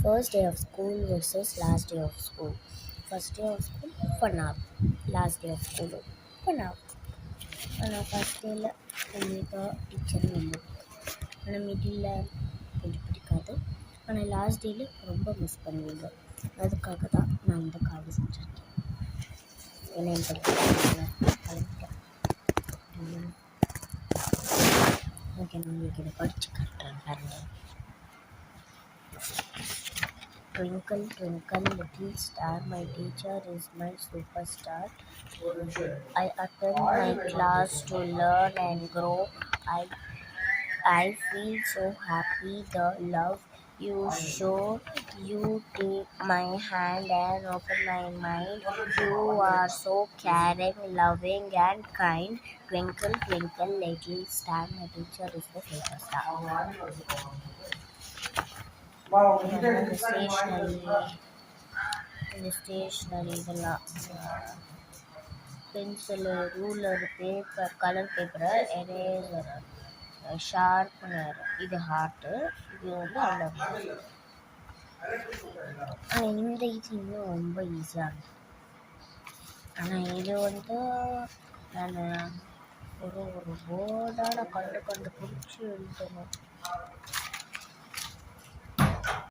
First day of school versus last day of school. First day of school, fun hour. Last day of school, fun hour. ஆனால் first டேயில் எங்களுக்கு டீச்சரும் இல்லை. ஆனால் middle கொஞ்சம் பிடிக்காது. ஆனால் லாஸ்ட் டேயில் ரொம்ப மிஸ் பண்ணுவீங்க. அதுக்காக தான் நான் இந்த கார்டு செஞ்சுருக்கேன். ஏன்னா என் படிக்கிறேன் கிளம்பிட்டேன். ஓகே, நான் உங்களுக்கு இதை படித்து காட்டுறேன் பாருங்கள். Twinkle, twinkle, little star, my teacher is my superstar. I attend my class to learn and grow. I feel so happy, the love you show. You take my hand and open my mind. You are so caring, loving and kind. Twinkle, twinkle, little star, my teacher is the superstar. இந்த stationery இதெல்லாம் pencil, ரூலரு, paper, colour paper, eraser, sharpener, இது heart, இது வந்து அவ்வளோ. ஆனால் இந்த இது இன்னும் ரொம்ப ஈஸியாக இருக்கும். ஆனால் இது வந்து நான் ஒரு போர்டாக கண்டு பிடிச்சி எழுதணும்.